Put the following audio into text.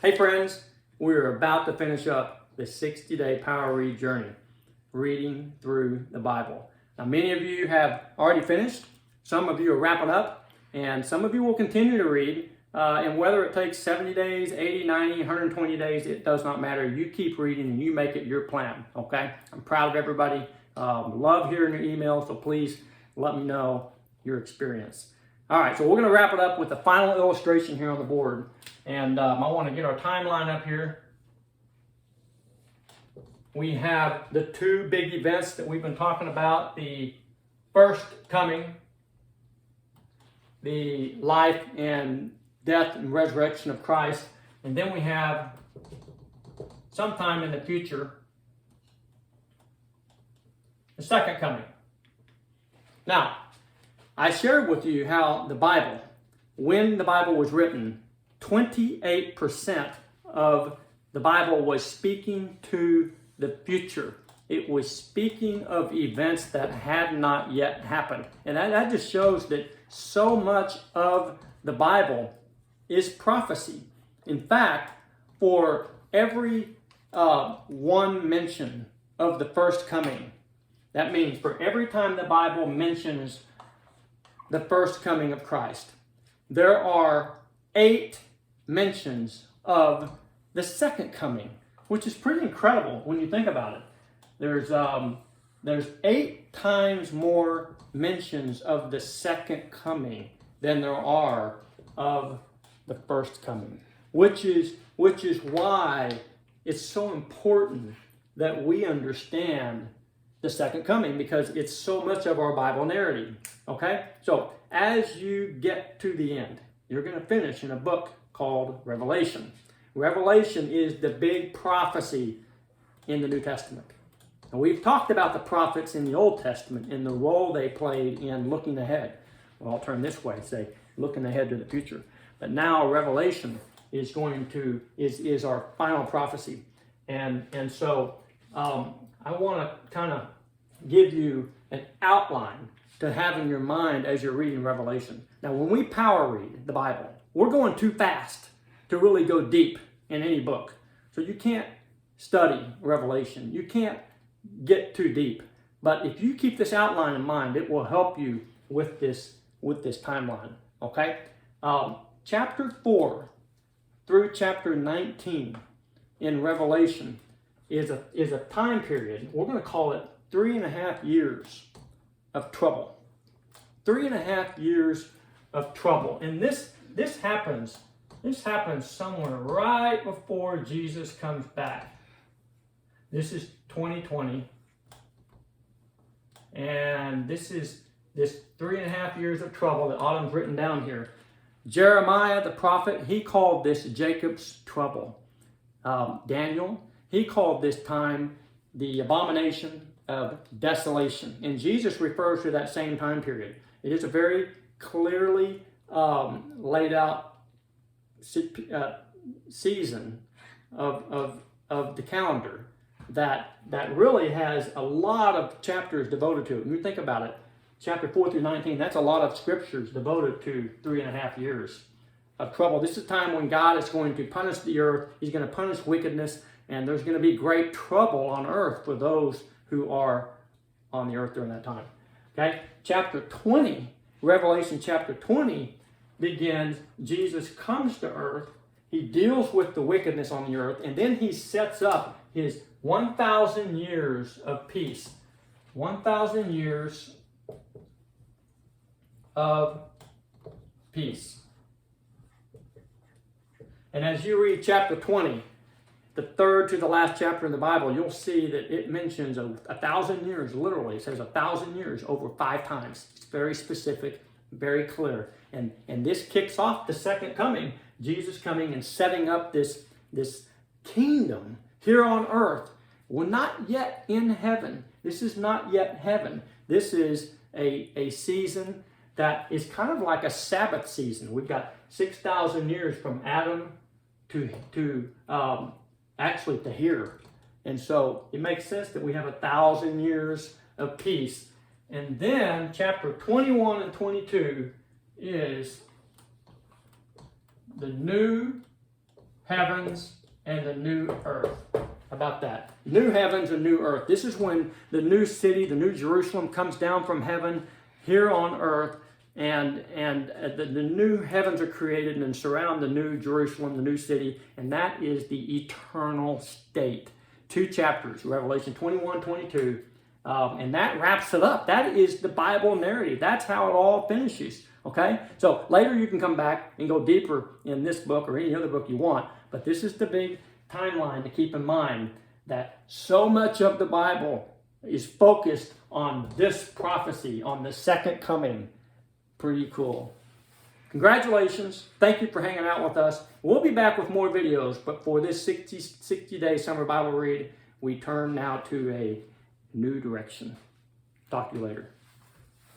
Hey friends, we're about to finish up the 60-day Power Read journey, reading through the Bible. Now many of you have already finished, some of you are wrapping up, and some of you will continue to read. And whether it takes 70 days, 80, 90, 120 days, it does not matter. You keep reading and you make it your plan, okay? I'm proud of everybody. Love hearing your emails, so please let me know your experience. All right, so we're going to wrap it up with the final illustration here on the board. And I want to get our timeline up here. We have the two big events that we've been talking about, the first coming, the life and death and resurrection of Christ, and then we have sometime in the future, the second coming. Now, I shared with you how the Bible, when the Bible was written, 28% of the Bible was speaking to the future. It was speaking of events that had not yet happened. And that just shows that so much of the Bible is prophecy. In fact, for every one mention of the first coming, that means for every time the Bible mentions the first coming of Christ, there are 8 mentions of the second coming, which is pretty incredible when you think about it. There's 8 times more mentions of the second coming than there are of the first coming, which is why it's so important that we understand the second coming, because it's so much of our Bible narrative. Okay, so as you get to the end, you're going to finish in a book called Revelation. Revelation is the big prophecy in the New Testament. And we've talked about the prophets in the Old Testament and the role they played in looking ahead. Well, I'll turn this way, say looking ahead to the future. But now Revelation is is our final prophecy. And so I want to kind of give you an outline to have in your mind as you're reading Revelation. Now, when we power read the Bible, we're going too fast to really go deep in any book. So you can't study Revelation. You can't get too deep. But if you keep this outline in mind, it will help you with this timeline. Okay? Chapter 4 through chapter 19 in Revelation is a time period. We're going to call it 3.5 years of trouble. 3.5 years of trouble. And this happens somewhere right before Jesus comes back. This is 2020. And this 3.5 years of trouble that Autumn's written down here. Jeremiah the prophet, he called this Jacob's trouble. Daniel, he called this time the abomination of desolation. And Jesus refers to that same time period. It is a very clearly laid out season of the calendar that really has a lot of chapters devoted to it. When you think about it, chapter 4 through 19, that's a lot of scriptures devoted to 3.5 years of trouble. This is a time when God is going to punish the earth. He's going to punish wickedness, and there's going to be great trouble on earth for those who are on the earth during that time. Okay? Chapter 20, Revelation chapter 20 begins, Jesus comes to earth, he deals with the wickedness on the earth, and then he sets up his 1,000 years of peace. 1,000 years of peace. And as you read chapter 20, the third to the last chapter in the Bible, you'll see that it mentions 1,000 years, literally. It says 1,000 years over 5 times. It's very specific, very clear. And this kicks off the second coming, Jesus coming and setting up this kingdom here on earth. We're not yet in heaven. This is not yet heaven. This is a season that is kind of like a Sabbath season. We've got 6,000 years from Adam to actually to here. And so it makes sense that we have 1,000 years of peace. And then chapter 21 and 22 is the new heavens and the new earth. How about that? New heavens and new earth. This is when the new city, the new Jerusalem, comes down from heaven here on earth, and the new heavens are created and surround the new Jerusalem, the new city, and that is the eternal state. 2 chapters, Revelation 21, 22, and that wraps it up. That is the Bible narrative. That's how it all finishes. Okay? So later you can come back and go deeper in this book or any other book you want, but this is the big timeline to keep in mind, that so much of the Bible is focused on this prophecy, on the second coming. Pretty cool. Congratulations. Thank you for hanging out with us. We'll be back with more videos, but for this 60-day summer Bible read, we turn now to a new direction. Talk to you later.